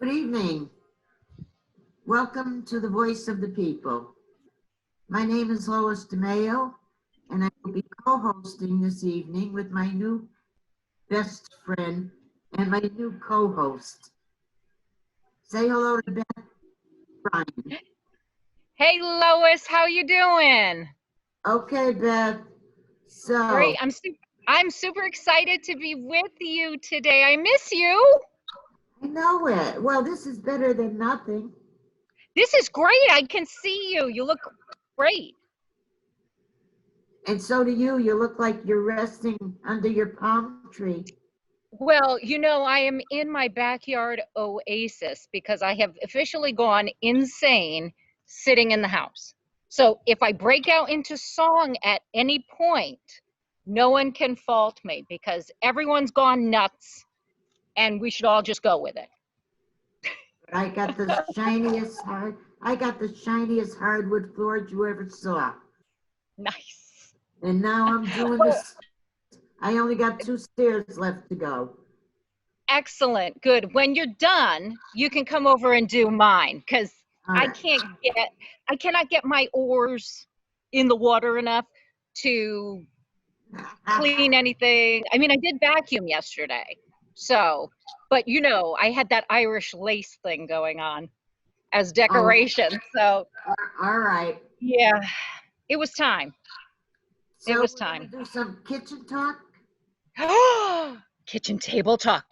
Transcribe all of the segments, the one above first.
Good evening. Welcome to the Voice of the People. My name is Lois DeMayo, and I will be co-hosting this evening with my new best friend and my new co-host. Say hello to Beth, Bryan. Hey Lois, how you doing? Okay, Beth. So Great. I'm super excited to be with you today. I miss you. I know it. Well, this is better than nothing. This is great. I can see you. You look great. And so do you. You look like you're resting under your palm tree. Well, I am in my backyard oasis because I have officially gone insane sitting in the house. So if I break out into song at any point, no one can fault me because everyone's gone nuts and we should all just go with it. I got the shiniest hardwood floors you ever saw. Nice. And now I'm doing this. I only got 2 stairs left to go. Excellent. Good. When you're done, you can come over and do mine because I cannot get my oars in the water enough to clean anything. I mean, I did vacuum yesterday. So, but I had that Irish lace thing going on as decoration. So, all right. Yeah, it was time. So it was we're time. gonna do some kitchen talk. Kitchen table talk.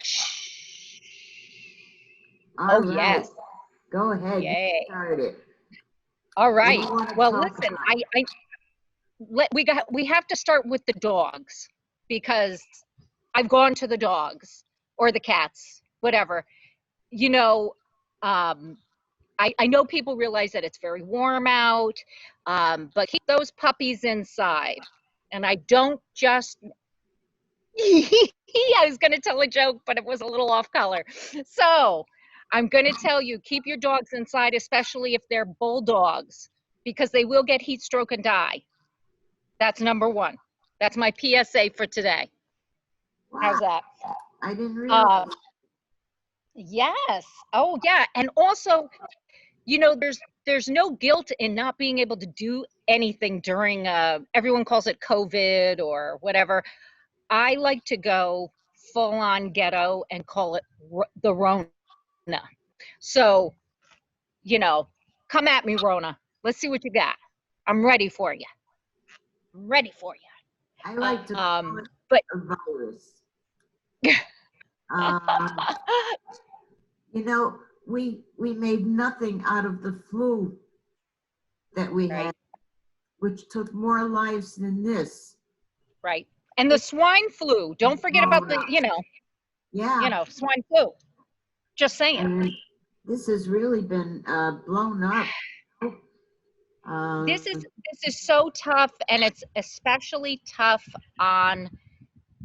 All right. Yes. Go ahead. Yay. Get started. All right. Well, listen, we have to start with the dogs because I've gone to the dogs or the cats, whatever. I know people realize that it's very warm out, but keep those puppies inside. And I don't just I was going to tell a joke, but it was a little off color. So I'm going to tell you, keep your dogs inside, especially if they're bulldogs, because they will get heat stroke and die. That's number one. That's my PSA for today. Wow. How's that? I didn't realize. Yes. Oh, yeah. And also, there's no guilt in not being able to do anything during, everyone calls it COVID or whatever. I like to go full on ghetto and call it the Rona. So, come at me, Rona. Let's see what you got. I'm ready for you. I'm ready for you. I like to call it a virus. We made nothing out of the flu that we had, which took more lives than this. Right. And the swine flu. Don't forget about the, swine flu. Just saying. And this has really been blown up. This is so tough, and it's especially tough on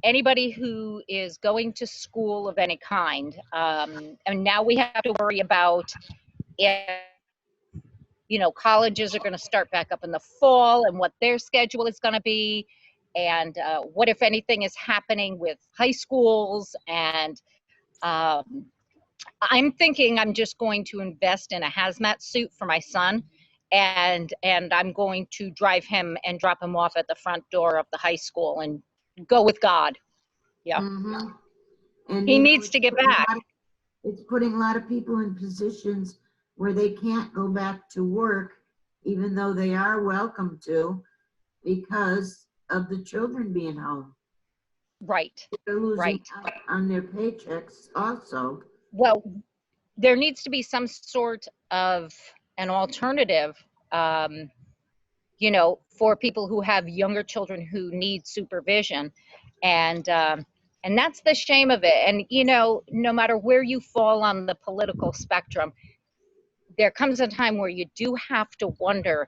anybody who is going to school of any kind. And now we have to worry about if colleges are going to start back up in the fall and what their schedule is going to be, and what, if anything, is happening with high schools. And I'm thinking I'm just going to invest in a hazmat suit for my son, and I'm going to drive him and drop him off at the front door of the high school and go with God. Yeah. Mm-hmm. And he needs to get back. It's putting a lot of people in positions where they can't go back to work, even though they are welcome to, because of the children being home. Right. They're losing out on their paychecks also. Well, there needs to be some sort of an alternative, for people who have younger children who need supervision. And that's the shame of it. And, no matter where you fall on the political spectrum, there comes a time where you do have to wonder,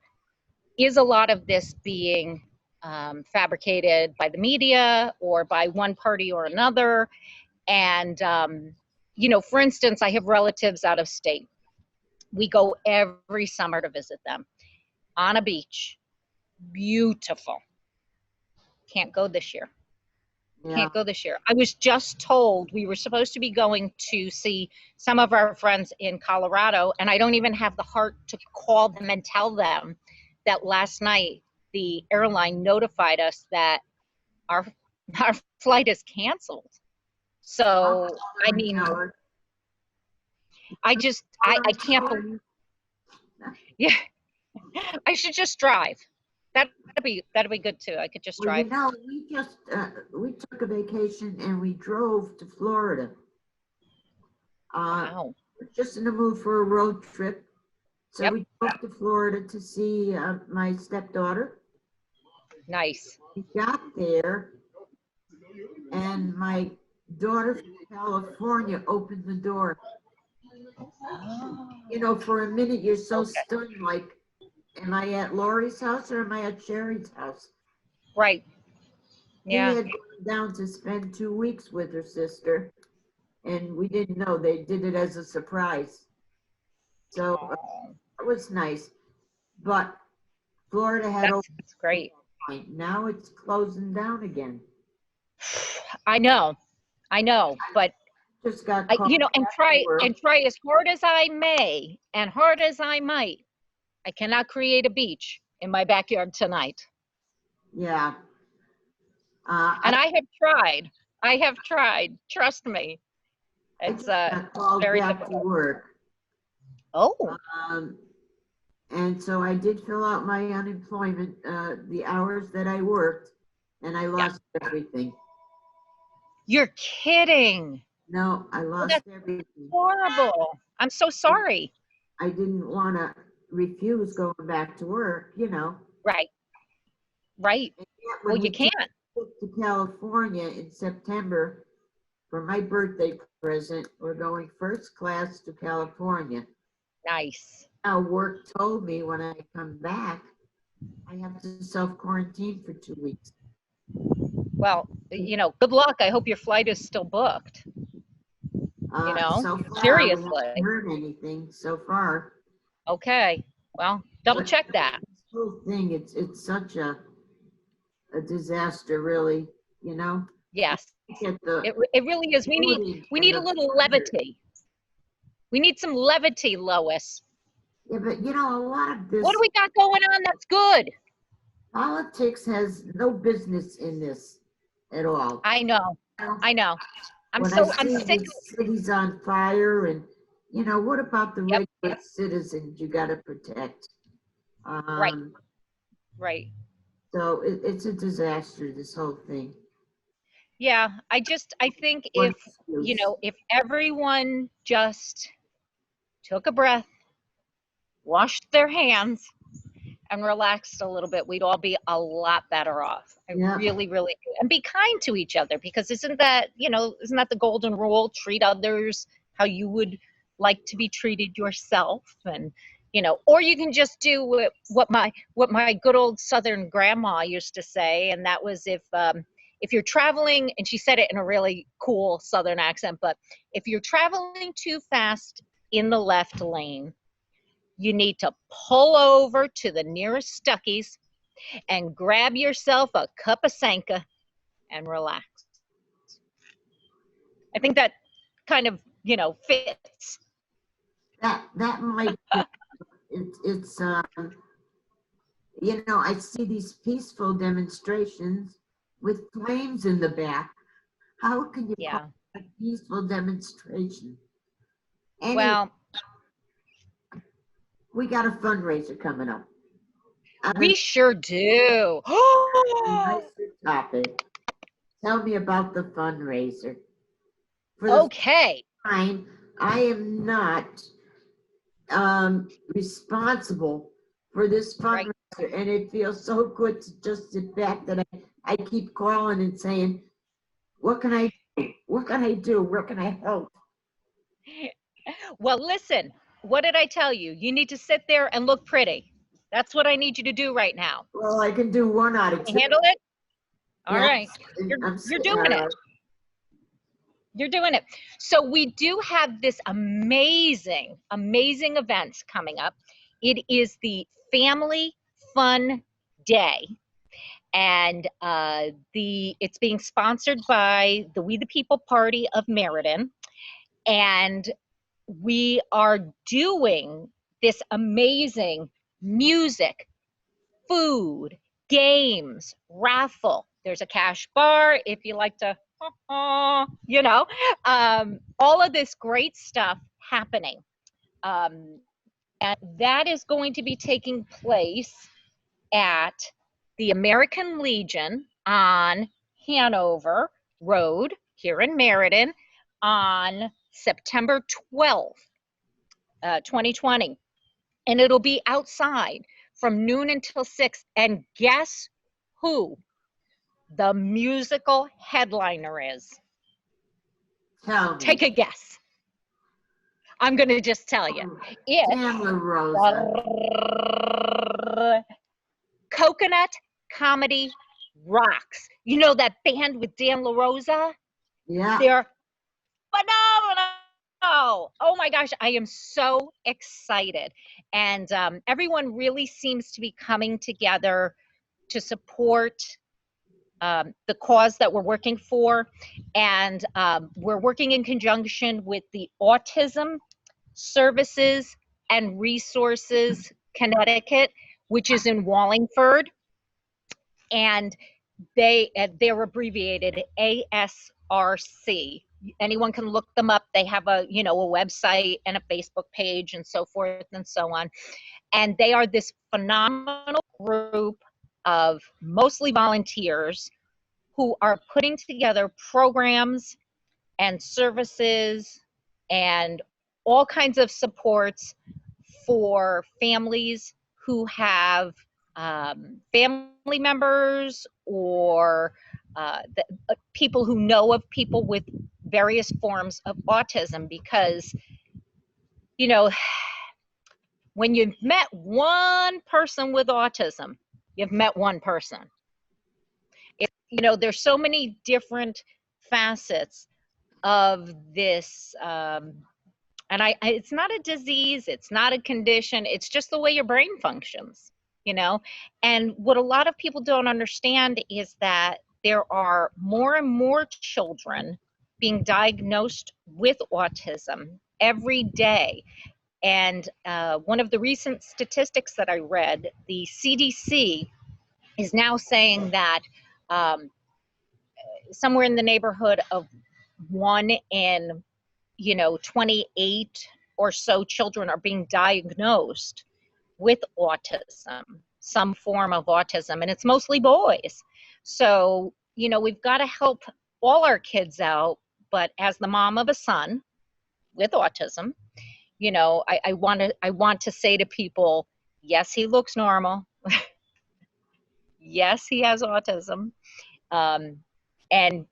is a lot of this being fabricated by the media or by one party or another? And, for instance, I have relatives out of state. We go every summer to visit them on a beach. Beautiful. Can't go this year. Yeah. Can't go this year. I was just told we were supposed to be going to see some of our friends in Colorado, and I don't even have the heart to call them and tell them that last night the airline notified us that our our flight is canceled. So, I mean, I can't believe, yeah, I should just drive. That'd be good too. I could just Well, you drive. know, we took a vacation and we drove to Florida. Wow. Just in the mood for a road trip. So Yep. we drove to Florida to see my stepdaughter. Nice. We got there and my daughter from California opened the door. You know, for a minute, you're so Okay. stunned, like, am I at Lori's house or am I at Sherry's house? Right. Yeah. She had gone down to spend 2 weeks with her sister, and we didn't know. They did it as a surprise. So it was nice. But Florida had opened. That's great. Now it's closing down again. I know, but Just got I, called you know, and back to try work. as hard as I may and hard as I might, I cannot create a beach in my backyard tonight. Yeah. And I have tried. I have tried. Trust me. I It's just got called very back to difficult. work. Oh, And so I did fill out my unemployment, the hours that I worked, and I lost everything. you're kidding. No, I lost That's everything. horrible. I'm so sorry. I didn't want to refuse going back to work, you know. Right. Right. And yet Well, when you we took can't. a trip to California in September for my birthday present, we're going first class to California. Nice. Now work told me when I come back, I have to self-quarantine for 2 weeks. Well, you know, good luck. I hope your flight is still booked. You know, So far, seriously. we haven't heard anything so far. Okay. Well, double check that. This whole thing, it's such a disaster, really, you know? Yes. It It really is. We need a little levity. We need some levity, Lois. Yeah, but you know, a lot of this. What do we got going on that's good? Politics has no business in this at all. I know. I know. I'm when sick. These cities on fire, and you know, what about the Yep. regular citizens you got to protect? Right. Right. So it's a disaster, this whole thing. Yeah, I think if, you know, if everyone just took a breath, washed their hands, and relaxed a little bit, we'd all be a lot better off. I really, really do. And be kind to each other, because isn't that the golden rule? Treat others how you would like to be treated yourself. And, you know, or you can just do what my good old Southern grandma used to say, and that was if you're traveling, and she said it in a really cool Southern accent, but if you're traveling too fast in the left lane, you need to pull over to the nearest Stuckey's and grab yourself a cup of Sanka and relax. I think that kind of, you know, fits. That might be, it's you know, I see these peaceful demonstrations with flames in the back. How can you call it a peaceful demonstration? Anyway, well, we got a fundraiser coming up. We sure do. Nice topic. Tell me about the fundraiser. Okay. I am not responsible for this fundraiser, and it feels so good to just sit back that I keep calling and saying, what can I do? What can I do? Where can I help? Well, listen, what did I tell you? You need to sit there and look pretty. That's what I need you to do right now. Well, I can do one out of two. Handle it? All yes, right. You're doing it. You're doing it. So we do have this amazing, amazing events coming up. It is the Family Fun Day. And it's being sponsored by the We the People Party of Meriden. And we are doing this amazing music, food, games, raffle. There's a cash bar if you like to, all of this great stuff happening. And that is going to be taking place at the American Legion on Hanover Road here in Meriden on September 12th, 2020. And it'll be outside from noon until 6. And guess who the musical headliner is? Tell me. Take a guess. I'm going to just tell you. Dan LaRosa. Coconut Comedy Rocks. You know that band with Dan LaRosa? Yeah. They're phenomenal. Oh my gosh, I am so excited. And everyone really seems to be coming together to support the cause that we're working for. And we're working in conjunction with the Autism Services and Resources Connecticut, which is in Wallingford. And they're abbreviated ASRC. Anyone can look them up. They have a website and a Facebook page and so forth and so on. And they are this phenomenal group of mostly volunteers who are putting together programs and services and all kinds of supports for families who have family members or people who know of people with various forms of autism. Because, when you've met one person with autism, you've met one person. There's so many different facets of this. And it's not a disease, it's not a condition, it's just the way your brain functions, And what a lot of people don't understand is that there are more and more children being diagnosed with autism every day. And one of the recent statistics that I read, the CDC is now saying that somewhere in the neighborhood of 1 in 28 or so children are being diagnosed with autism, some form of autism, and it's mostly boys. So, we've got to help all our kids out. But as the mom of a son with autism, I want to say to people, yes, he looks normal. Yes, he has autism. And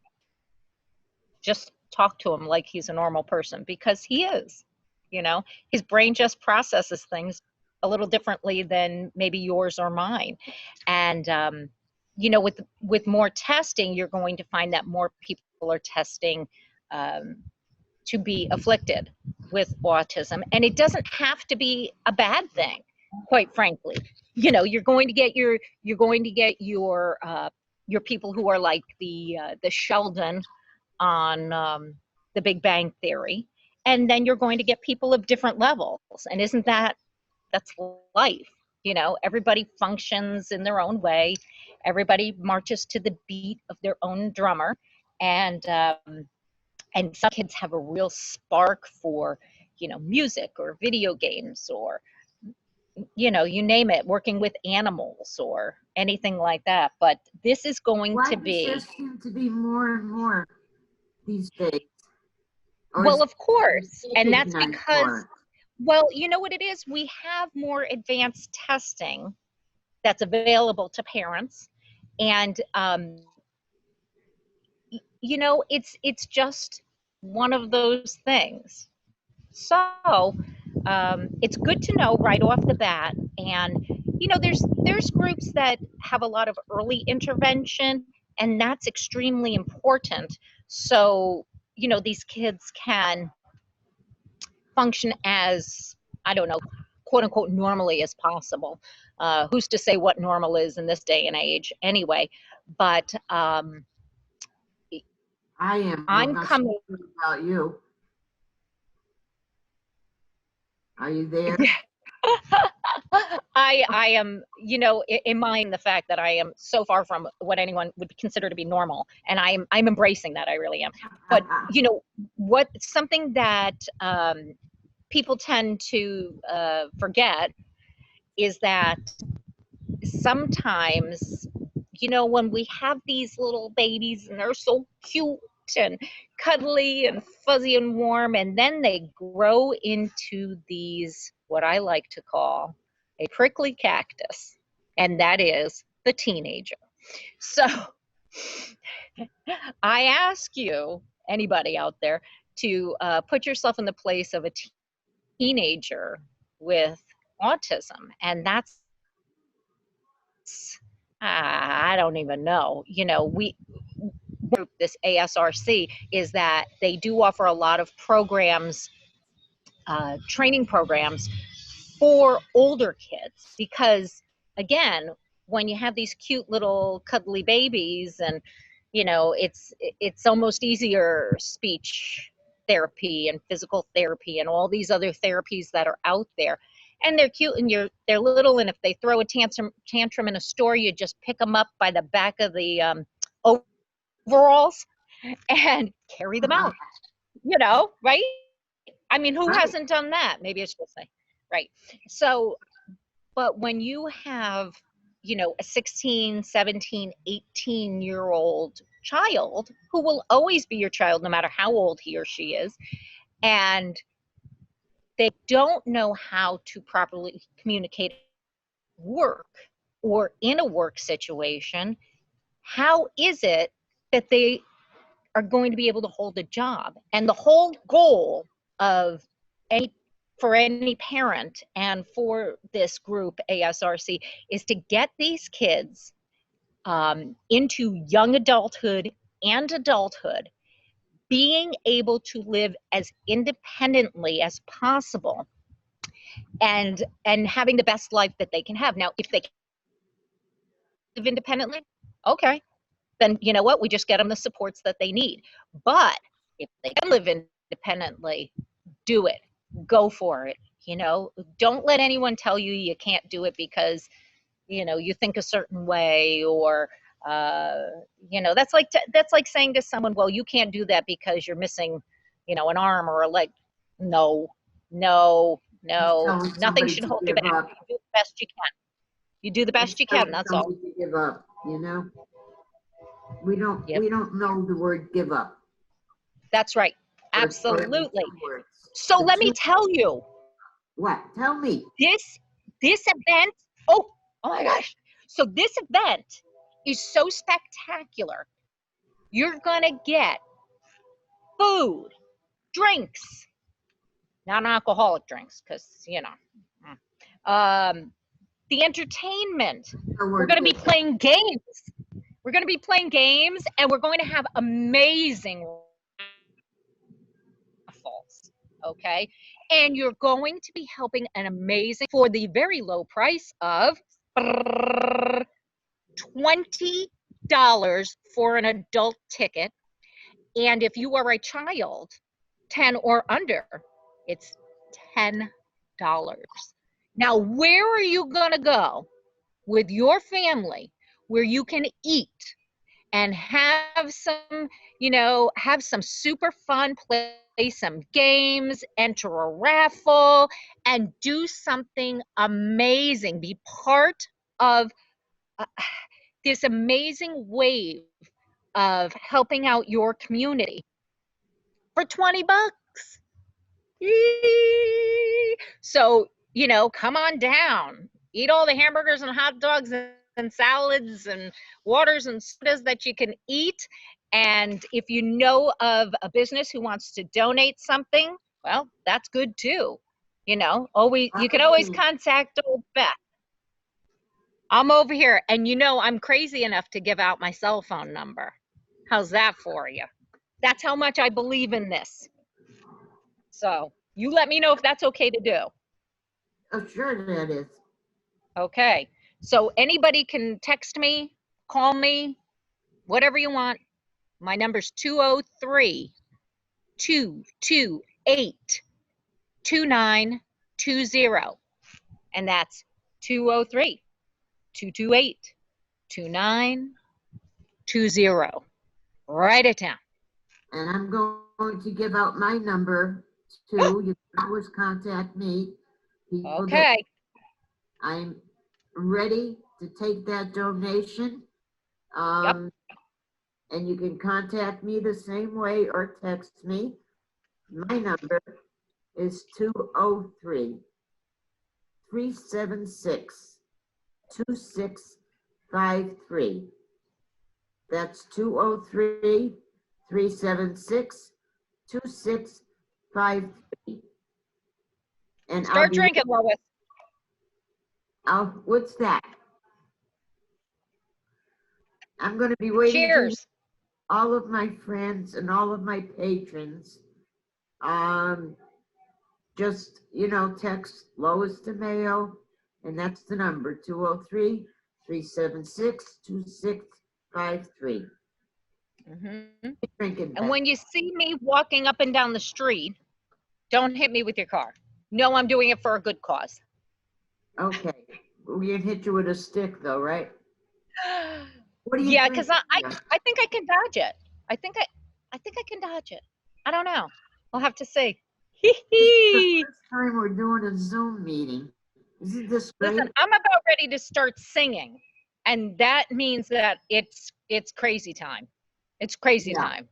just talk to him like he's a normal person, because he is. His brain just processes things a little differently than maybe yours or mine. And with more testing, you're going to find that more people are testing to be afflicted with autism. And it doesn't have to be a bad thing, quite frankly. You're going to get your people who are like the Sheldon on The Big Bang Theory, and then you're going to get people of different levels. And that's life. Everybody functions in their own way. Everybody marches to the beat of their own drummer. And some kids have a real spark for music or video games or you name it, working with animals or anything like that. But this is going to be. Why does there seem to be more and more these days? Well, of course. And that's because, you know what it is? We have more advanced testing that's available to parents. And, it's just one of those things. So it's good to know right off the bat. And, there's groups that have a lot of early intervention, and that's extremely important. So, these kids can function as, I don't know, quote unquote, normally as possible. Who's to say what normal is in this day and age anyway? But I am. I'm I'm not coming. sure about you. Are you there? I am, you know, in mind the fact that I am so far from what anyone would consider to be normal, and I'm embracing that. I really am. But you know, what something that people tend to forget is that sometimes, you know, when we have these little babies and they're so cute and cuddly and fuzzy and warm, and then they grow into these, what I like to call a prickly cactus, and that is the teenager. So I ask you, anybody out there, to put yourself in the place of a teenager with autism, and that's I don't even know. You know, this ASRC is that they do offer a lot of programs, training programs for older kids, because again, when you have these cute little cuddly babies, and you know, it's almost easier speech therapy and physical therapy and all these other therapies that are out there, and they're cute and they're little, and if they throw a tantrum in a store, you just pick them up by the back of the overalls and carry them out, you know, right? I mean, who Right. hasn't done that? Maybe it's just like, right. So, but when you have, you know, a 16, 17, 18-year-old child who will always be your child no matter how old he or she is, and they don't know how to properly communicate work or in a work situation, how is it that they are going to be able to hold a job? And the whole goal of for any parent and for this group ASRC is to get these kids into young adulthood and adulthood, being able to live as independently as possible, and having the best life that they can have. Now, if they live independently, okay, then you know what? We just get them the supports that they need. But if they can live independently, do it. Go for it. You know, don't let anyone tell you you can't do it because, you know, you think a certain way, or you know, that's like saying to someone, well, you can't do that because you're missing, you know, an arm or a leg. No, no, no, Telling nothing somebody should to hold you give back. up. You do the best you can. You do the It's best you can. telling That's all. somebody to give up, you know? We Yep, don't know the word give up. that's right. Or the Absolutely. two words. So The let me two, tell you, what? Tell me. this event, oh my gosh. So this event is so spectacular. You're gonna get food, drinks, non-alcoholic drinks, because you know, the entertainment. The We're word gonna be give up. playing games. We're gonna be playing games, and we're going to have amazing raffles. Okay, and you're going to be helping an amazing for the very low price of $20 for an adult ticket. And if you are a child, 10 or under, it's $10. Now, where are you going to go with your family where you can eat and have some, you know, have some super fun, play some games, enter a raffle, and do something amazing? Be part of uh, this amazing wave of helping out your community for 20 bucks. So, you know, come on down, eat all the hamburgers and hot dogs and salads and waters and sodas that you can eat. And if you know of a business who wants to donate something, well, that's good too. You know, you can always contact old Beth. I'm over here, and you know I'm crazy enough to give out my cell phone number. How's that for you? That's how much I believe in this. So you let me know if that's okay to do. Oh, sure that is. Okay. So anybody can text me, call me, whatever you want. My number's 203-228-2920. And that's 203-228-2920. Write it down. And I'm going to give out my number too. You can always contact me. People that Okay. I'm ready to take that donation. Yep. And you can contact me the same way or text me. My number is 203-376-2653. That's 203-376-2653. And Start drinking, Lois. what's that? I'm going to be waiting to Cheers. all of my friends and all of my patrons. Just, text Lois DeMayo, and that's the number, 203-376-2653. Mm-hmm. Drinking, And when you see me walking up and down the street, don't hit me with your car. No, I'm doing it for a good cause. Okay. We didn't hit you with a stick, though, right? What are you Yeah, because I drinking? think I can dodge it. I think I can dodge it. I don't know. We'll have to see. This is the first time we're doing a Zoom meeting. Isn't this great? Listen, I'm about ready to start singing, and that means that it's crazy time. It's crazy time.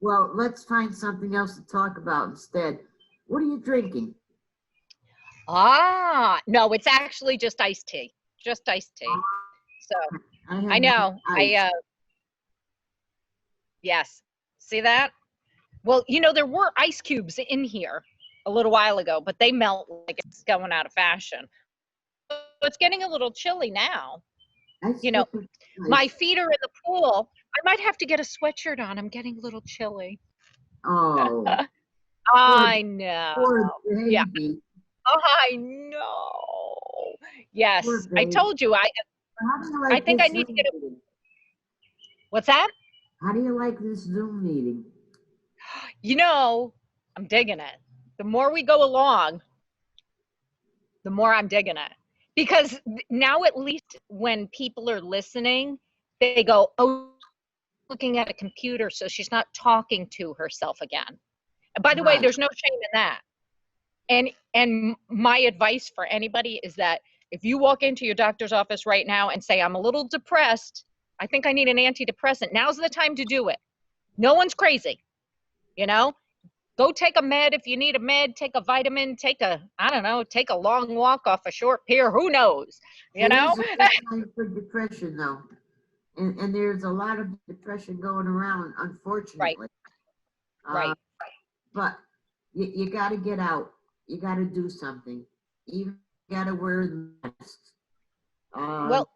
Well, let's find something else to talk about instead. What are you drinking? No, it's actually just iced tea. Just iced tea. So I know. Yes. See that? Well, there were ice cubes in here a little while ago, but they melt like it's going out of fashion. So it's getting a little chilly now. My feet are in the pool. I might have to get a sweatshirt on. I'm getting a little chilly. Oh. I know. Poor baby. Yeah. I know. Yes. I told you. I think I need to get a. What's that? How do you like this Zoom meeting? I'm digging it. The more we go along, the more I'm digging it. Because now at least when people are listening, they go, oh, looking at a computer, so she's not talking to herself again. And by the way, there's no shame in that. And my advice for anybody is that if you walk into your doctor's office right now and say, I'm a little depressed, I think I need an antidepressant, now's the time to do it. No one's crazy. Go take a med if you need a med, take a vitamin, take a long walk off a short pier, who knows, It is a good time for depression, though. And there's a lot of depression going around, unfortunately. Right. But you got to get out. You got to do something. You got to wear the mask. Well,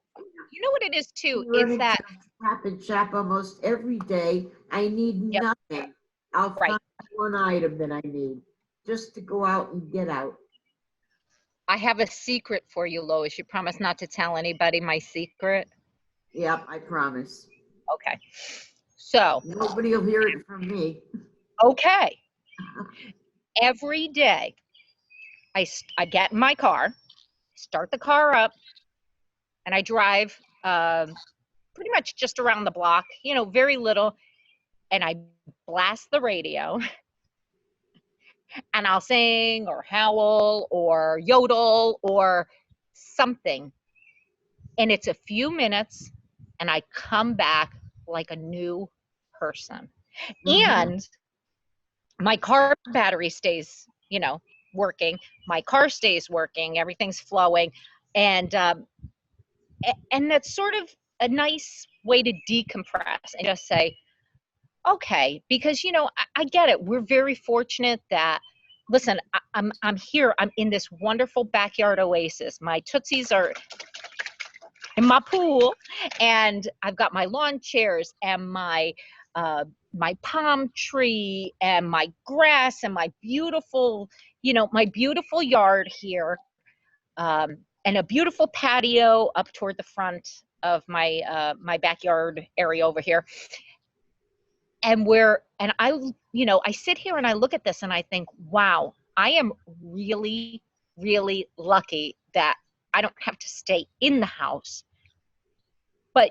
you know what it is too? It's that Stop and Shop almost every day. I need nothing. I'll find one item that I need just to go out and get out. I have a secret for you, Lois. You promise not to tell anybody my secret? Yep, I promise. Okay. So. Nobody will hear it from me. Okay. Every day, I get in my car, start the car up, and I drive pretty much just around the block, very little, and I blast the radio, and I'll sing or howl or yodel or something, and it's a few minutes, and I come back like a new person. And my car battery stays, working. My car stays working. Everything's flowing. And that's sort of a nice way to decompress and just say, okay, because, I get it. We're very fortunate that, listen, I'm here. I'm in this wonderful backyard oasis. My Tootsies are in my pool, and I've got my lawn chairs and my palm tree and my grass and my beautiful, my beautiful yard here. and a beautiful patio up toward the front of my my backyard area over here. And I sit here and I look at this and I think, wow, I am really, really lucky that I don't have to stay in the house. But,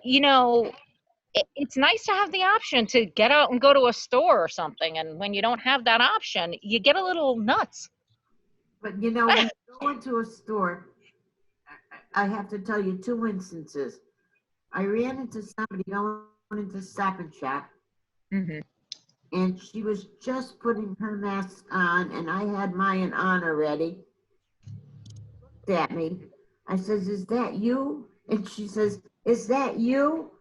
it's nice to have the option to get out and go to a store or something. And when you don't have that option, you get a little nuts. But when you go into a store, I have to tell you two instances. I ran into somebody going into Stop and Shop, Mm-hmm. and she was just putting her mask on, and I had mine on already. Looked at me. I says, "Is that you?" And she says, "Is that you?"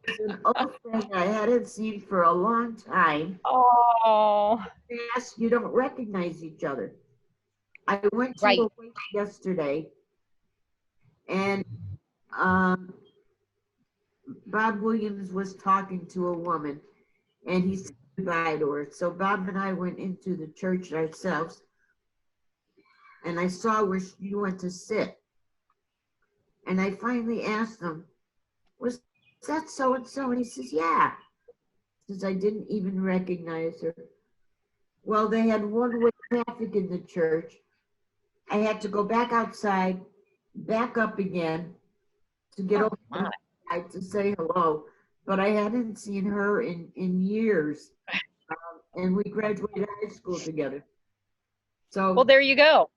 It's an old friend I hadn't seen for a long time. Oh, Mask, you don't recognize each other. I went to right. a wake yesterday, and um, Bob Williams was talking to a woman, and he said goodbye to her. So Bob and I went into the church ourselves, and I saw where she went to sit. And I finally asked him, "Was that so and so?" And he says, "Yeah." He says, "I didn't even recognize her." Well, they had one-way traffic in the church. I had to go back outside, back up again to get over My. to say hello. But I hadn't seen her in years. And we graduated high school together. Well, So, there you go.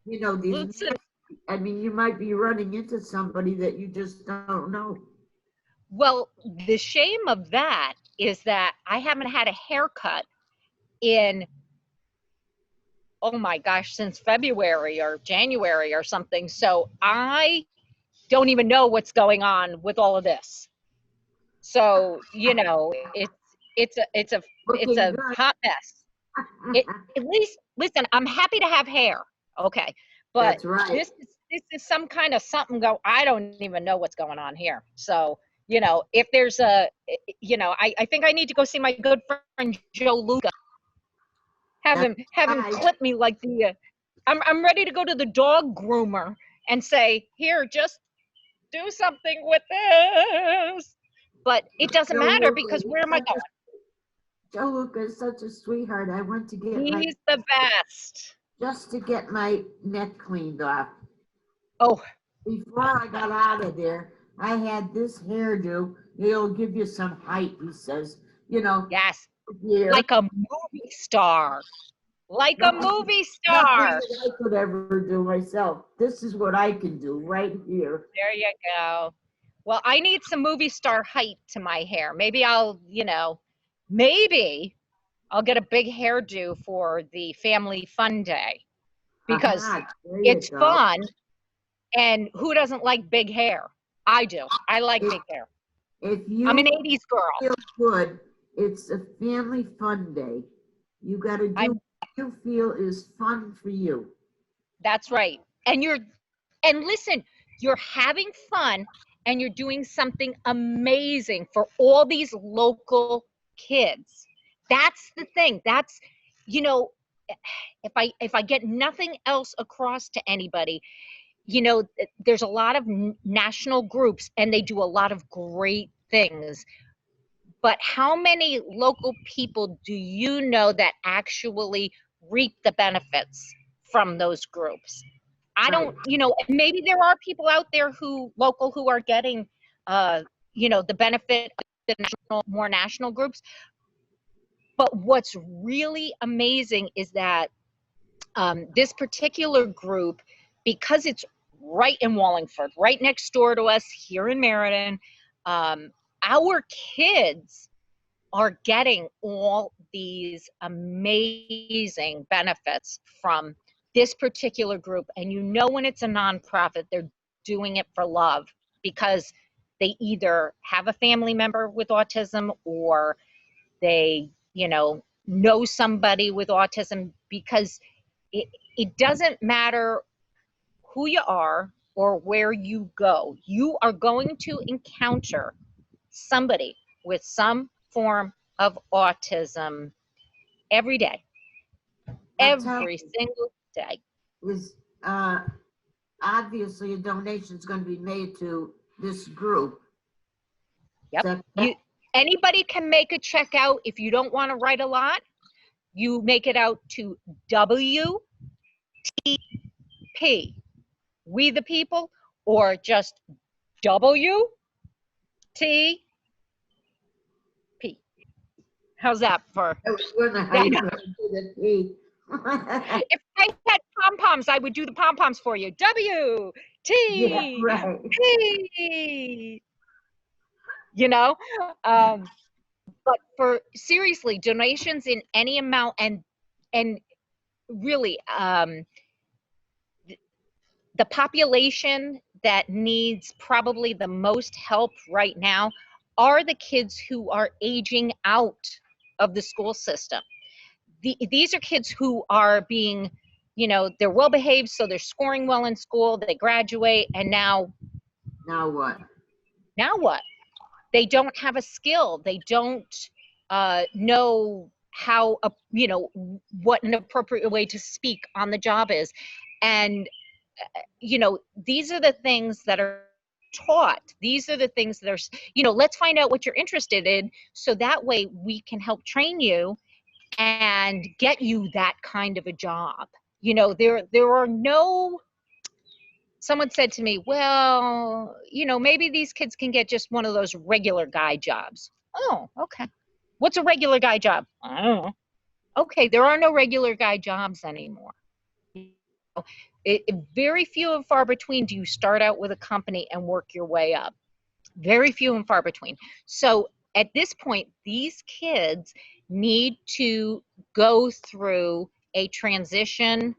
these, Listen, you might be running into somebody that you just don't know. well, the shame of that is that I haven't had a haircut in, oh my gosh, since February or January or something. So I don't even know what's going on with all of this. So, it's Looking a good. hot mess. At least, listen, I'm happy to have hair. Okay. But That's right. this is some kind of something I don't even know what's going on here. So, if there's I think I need to go see my good friend Joe Luca. Have him Right. clip me like I'm ready to go to the dog groomer and say, "Here, just do something with this." But it doesn't Joe matter Luca, because where am I going? Joe Luca is such a sweetheart. I went to get He's the best. just to get my neck cleaned off. Oh, Before I got out of there, I had this hairdo. It'll give you some height, he says. yes. Here. Like a movie star. Like a Nothing, movie nothing star. that I could ever do myself. This is what I can do right here. There you go. Well, I need some movie star height to my hair. Maybe I'll get a big hairdo for the family fun day because Aha, there you it's go. fun. And who doesn't like big hair? I do. I like big hair. If I'm an you 80s girl. feel good, it's a family fun day. You got to do what you feel is fun for you. That's right. And listen, you're having fun and you're doing something amazing for all these local kids. That's the thing. That's, you know, if I get nothing else across to anybody, there's a lot of national groups and they do a lot of great things. But how many local people do you know that actually reap the benefits from those groups? I don't, maybe there are people out there who are getting, the benefit of the more national groups. But what's really amazing is that this particular group, because it's right in Wallingford, right next door to us here in Meriden, our kids are getting all these amazing benefits from this particular group. And when it's a nonprofit, they're doing it for love because they either have a family member with autism or they, know somebody with autism, because it doesn't matter who you are or where you go. You are going to encounter somebody with some form of autism every day, I'll tell every single day. you, was, uh, obviously a donation is going to be made to this group. Is Yep. that correct? Anybody can make a check out. If you don't want to write a lot, you make it out to WTP, We the People, or just WTP. How's that for? I was wondering how Yeah, I you know. were going to do the P. If I had pom-poms, I would do the pom-poms for you. Yeah, WTP. right. You know? But for seriously, donations in any amount, and really, the population that needs probably the most help right now are the kids who are aging out of the school system. These are kids who are being, they're well behaved, so they're scoring well in school, they graduate, and now What? what? They don't have a skill. They don't know how, what an appropriate way to speak on the job is. And these are the things that are taught. These are the things that are, let's find out what you're interested in, so that way we can help train you and get you that kind of a job. There are no, someone said to me, well, maybe these kids can get just one of those regular guy jobs. Oh, okay. What's a regular guy job? I don't know. Okay, there are no regular guy jobs anymore. Very few and far between do you start out with a company and work your way up. Very few and far between. So at this point, these kids need to go through a transition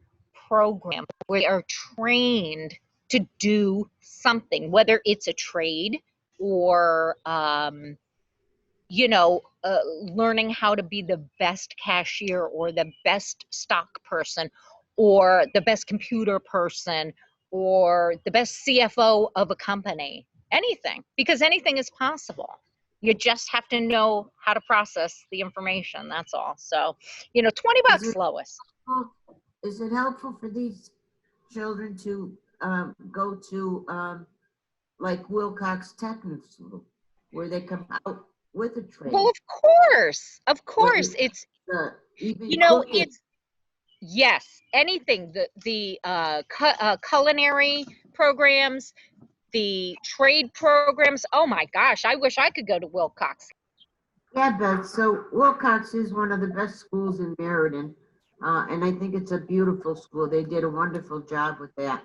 program where they are trained to do something, whether it's a trade or, learning how to be the best cashier or the best stock person or the best computer person or the best CFO of a company. Anything, because anything is possible. You just have to know how to process the information. That's all. So, $20, Lois. Is it helpful for these children to go to like Wilcox Technical School, where they come out with a trade? Well, of course, it's even cooking. it's yes, anything. The culinary programs, the trade programs. Oh my gosh, I wish I could go to Wilcox. Yeah, Beth. So Wilcox is one of the best schools in Meriden, and I think it's a beautiful school. They did a wonderful job with that.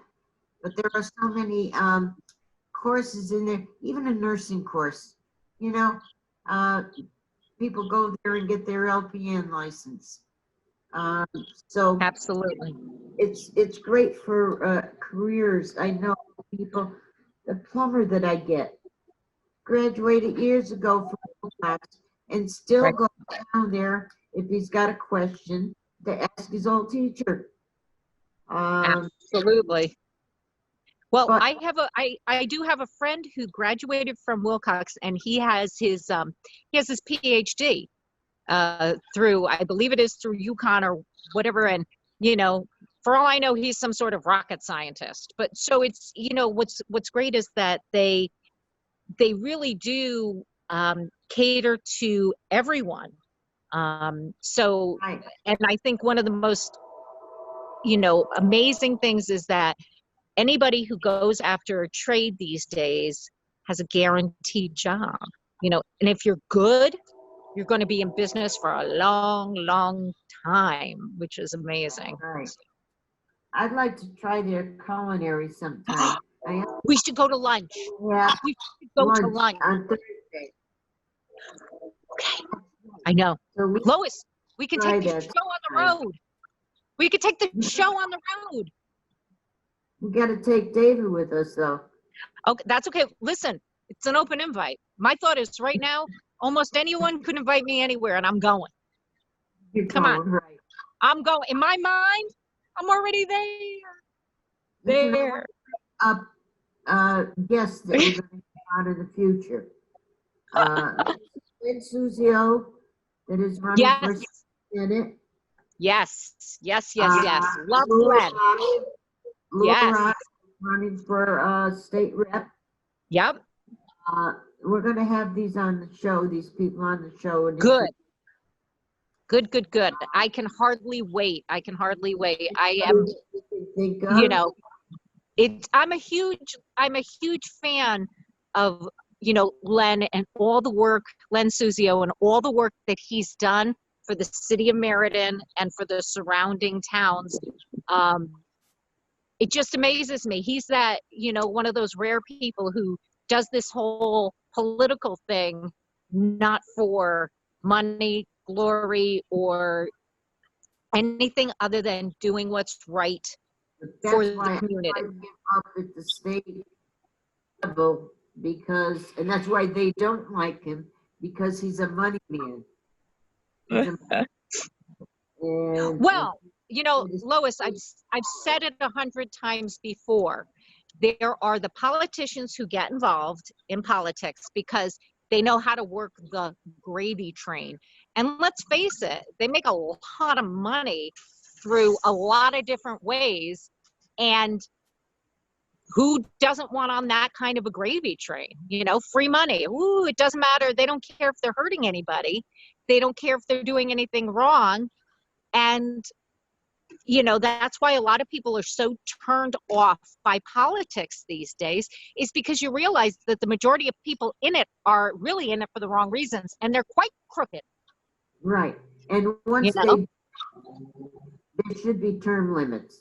But there are so many courses in there, even a nursing course. People go there and get their LPN license. So Absolutely. it's great for careers. I know people. The plumber that I get graduated years ago from Wilcox and still Right. goes down there if he's got a question to ask his old teacher. Absolutely. Well, But I do have a friend who graduated from Wilcox, and he has his PhD through, I believe it is through UConn or whatever, and for all I know, he's some sort of rocket scientist. But so it's what's great is that they really do cater to everyone. So, right. and I think one of the most amazing things is that anybody who goes after a trade these days has a guaranteed job, and if you're good, you're going to be in business for a long, long time, which is amazing. Right. I'd like to try their culinary sometime. We should go to lunch. Yeah, We should go to lunch. on Thursday. Okay. I know. So Lois, we can try take the that show on the road. We could take the show on the road. we got to take David with us, though. Okay, that's okay. Listen, it's an open invite. My thought is right now, almost anyone could invite me anywhere, and I'm going. Come on. Right. I'm going. In my mind, I'm already there. There. Guests that we're going to have out in the future. Susie O, that is running for Senate. Yes. Love Laura, Glenn. Yes. running for state rep. Yep. We're going to have these on the show, these people on the show. And Good. Good. I can hardly wait. I am, think of? you know, I'm a huge fan of, Len and all the work, Len Suzio, and all the work that he's done for the city of Meriden and for the surrounding towns. It just amazes me. He's that, one of those rare people who does this whole political thing, not for money, glory, or anything other than doing what's right for the community. I give up at the state level because, and that's why they don't like him, because he's a money man. Well, Lois, I've said it 100 times before. There are the politicians who get involved in politics because they know how to work the gravy train. And let's face it, they make a lot of money through a lot of different ways. And who doesn't want on that kind of a gravy train? Free money. Ooh, it doesn't matter. They don't care if they're hurting anybody. They don't care if they're doing anything wrong. And that's why a lot of people are so turned off by politics these days, is because you realize that the majority of people in it are really in it for the wrong reasons, and they're quite crooked. Right. And once there should be term limits.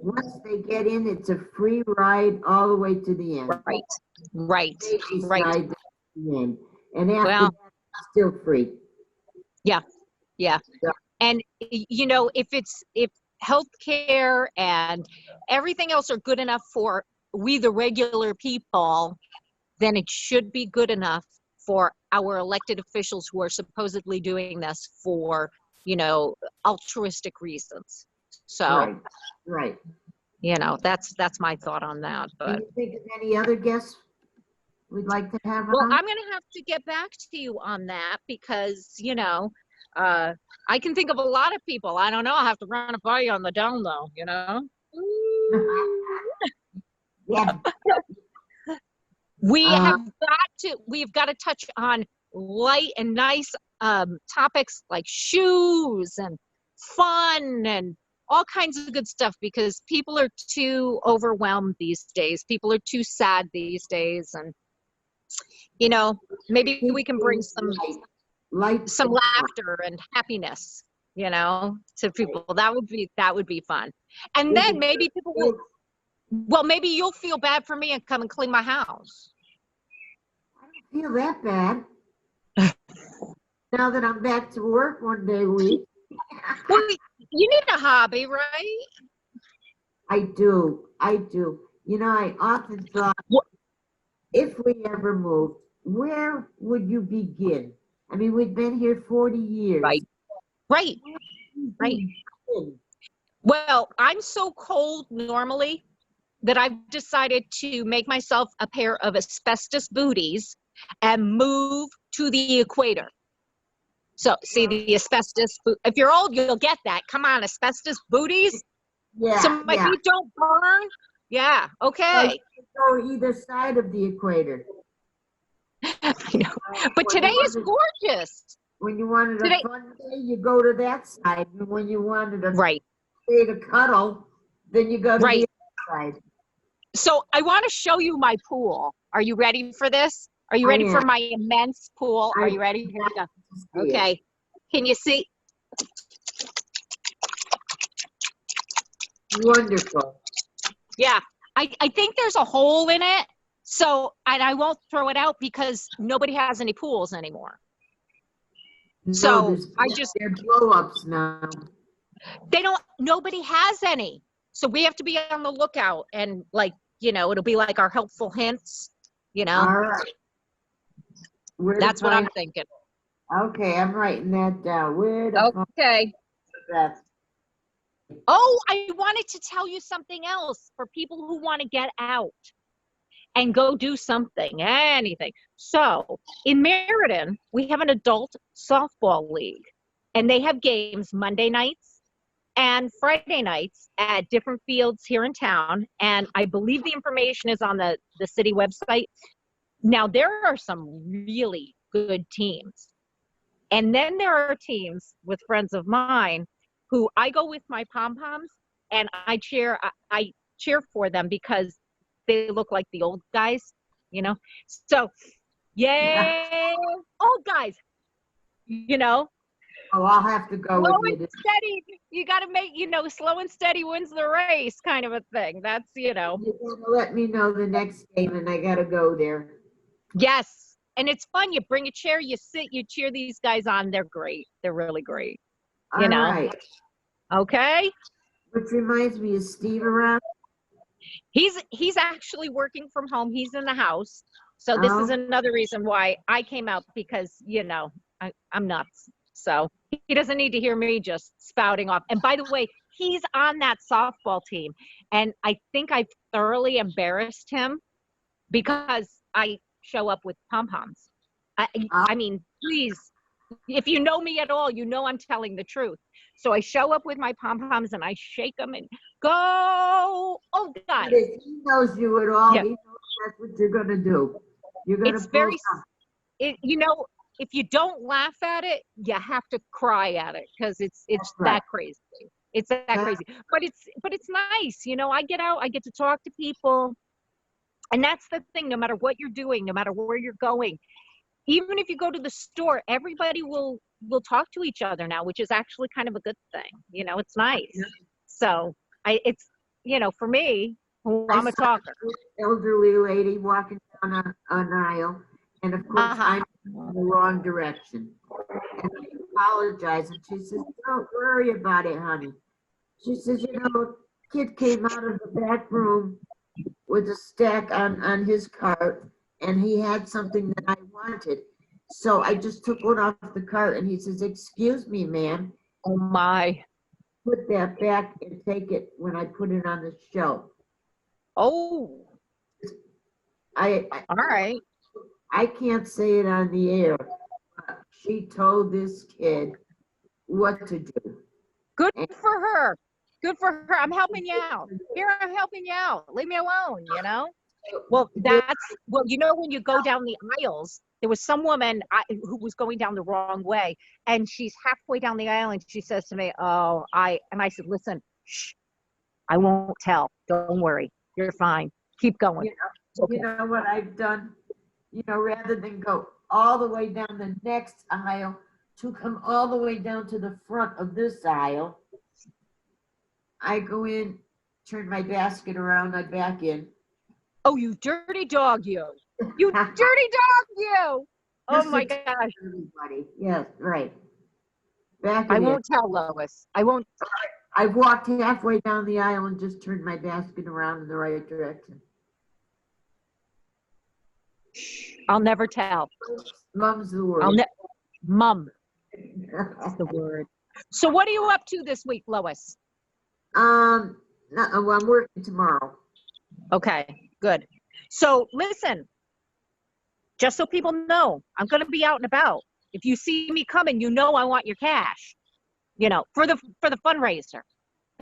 Once they get in, it's a free ride all the way to the end. Right. And after that, it's still free. Yeah. And if healthcare and everything else are good enough for we the regular people, then it should be good enough for our elected officials who are supposedly doing this for, altruistic reasons. So, right. That's my thought on that. But can you think of any other guests we'd like to have well, on? I'm going to have to get back to you on that because, I can think of a lot of people. I don't know. I'll have to run it by you on the down low, Yeah. We've got to touch on light and nice topics like shoes and fun and all kinds of good stuff, because people are too overwhelmed these days. People are too sad these days. And, maybe we can bring some laughter and happiness, to people. That would be fun. And then maybe people will, maybe you'll feel bad for me and come and clean my house. I don't feel that bad. Now that I'm back to work one day a week. Well, you need a hobby, right? I do. I often thought, if we ever moved, where would you begin? I mean, we've been here 40 years. Right. Well, I'm so cold normally that I've decided to make myself a pair of asbestos booties and move to the equator. So, see the asbestos, if you're old, you'll get that. Come on, asbestos booties. Yeah. So my feet don't burn. Yeah, okay. So go either side of the equator. I know. But today is gorgeous. When you wanted a fun day, you go to that side. And when you wanted a day to cuddle, then you go to the other side. So I want to show you my pool. Are you ready for this? Are you ready for my immense pool? Are you ready? Here we go. Okay. Can you see? Wonderful. Yeah. I think there's a hole in it. So, and I won't throw it out because nobody has any pools anymore. So they're blow-ups now. Nobody has any. So we have to be on the lookout, and it'll be like our helpful hints, All right. That's what I'm thinking. Okay, I'm writing that down. Okay. Oh, I wanted to tell you something else for people who want to get out and go do something, anything. So in Meriden, we have an adult softball league, and they have games Monday nights and Friday nights at different fields here in town. And I believe the information is on the city website. Now, there are some really good teams. And then there are teams with friends of mine who I go with my pom-poms and I cheer for them because they look like the old guys, you know? So, yay, old guys, you know? Oh, I'll have to go Slow with and steady. You got to make, slow and steady wins the race kind of a thing. That's, You gotta let me know the next game and I gotta go there. Yes. And it's fun. You bring a chair, you sit, you cheer these guys on. They're great. They're really great. All right. Okay. Which reminds me, is Steve around? He's actually working from home. He's in the house. So this is another reason why I came out because, I'm nuts. So he doesn't need to hear me just spouting off. And by the way, he's on that softball team. And I think I've thoroughly embarrassed him because I show up with pom-poms. I mean, please, if you know me at all, I'm telling the truth. So I show up with my pom-poms and I shake them and go, oh, guys. He knows you at all. Yeah. He knows that's what you're going to do. You're going to if you don't laugh at it, you have to cry at it because it's right. that crazy. It's that crazy. But it's nice. I get out, I get to talk to people. And that's the thing, no matter what you're doing, no matter where you're going, even if you go to the store, everybody will talk to each other now, which is actually kind of a good thing. It's nice. Yeah. So for me, I'm a talker. Elderly lady walking down an aisle, and of course I'm in the wrong direction. And I apologize, and she says, "Don't worry about it, honey." She says, kid came out of the back room with a stack on his cart, and he had something that I wanted. So I just took one off the cart, and he says, "Excuse me, ma'am." Oh my. Put that back and take it when I put it on the shelf. Oh. All right. I can't say it on the air. But she told this kid what to do. Good for her. Good for her. I'm helping you out. Here, I'm helping you out. Leave me alone, Well, when you go down the aisles, there was some woman who was going down the wrong way, and she's halfway down the aisle, and she says to me, I said, listen, shh, I won't tell. Don't worry. You're fine. Keep going. You know what I've done? Rather than go all the way down the next aisle to come all the way down to the front of this aisle, I go in, turn my basket around, I back in. Oh, you dirty dog, you. You dirty dog, you. Oh, my gosh. Everybody. Yes, right. I won't tell, Lois. I won't. I walked halfway down the aisle and just turned my basket around in the right direction. I'll never tell. Mum's the word. Mum. That's the word. So what are you up to this week, Lois? I'm working tomorrow. Okay, good. So listen, just so people know, I'm going to be out and about. If you see me coming, I want your cash, for the fundraiser.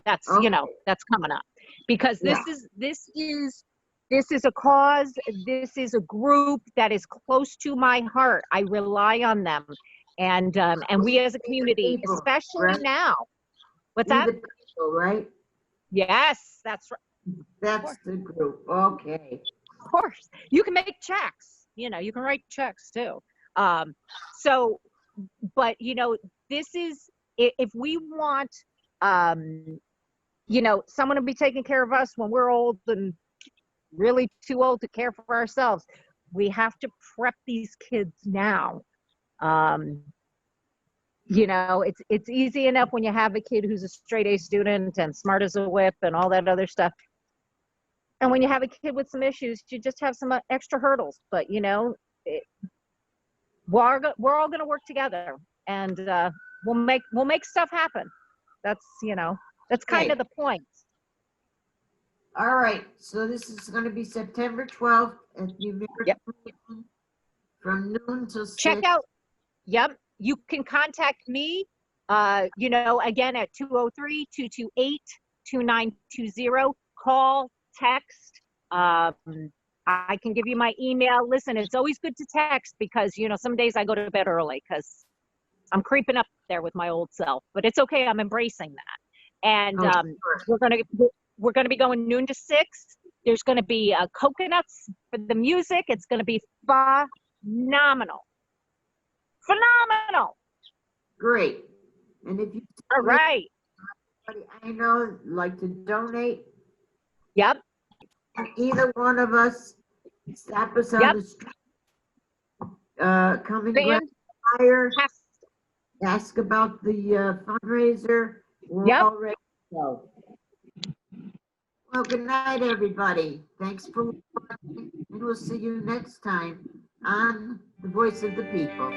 That's, that's coming up because this is a cause. This is a group that is close to my heart. I rely on them. And we as a community, especially right now. What's that? People, right? Yes, that's right. That's the group. Okay. Of course. You can make checks. You can write checks too. But this is, if we want, someone to be taking care of us when we're old and really too old to care for ourselves, we have to prep these kids now. It's easy enough when you have a kid who's a straight A student and smart as a whip and all that other stuff. And when you have a kid with some issues, you just have some extra hurdles. But we're all going to work together, and we'll make stuff happen. That's that's kind of the point. All right. So this is going to be September 12th at the Meriden from noon till 6. Check out. Yep. You can contact me You know, again, at 203-228-2920, call, text. I can give you my email. Listen, it's always good to text because, you know, some days I go to bed early because I'm creeping up there with my old self, but it's okay. I'm embracing that. And Oh, sure. we're gonna be going noon to 6. There's gonna be coconuts for the music. It's gonna be phenomenal. Phenomenal. Great. And if you All right. anybody I know like to donate, Yep. and either one of us stop us on Yep. the street, come and grab Van, a flyer, have, ask about the fundraiser. We're Yep. all ready to go. Well, good night, everybody. Thanks for watching, and we'll see you next time on The Voice of the People.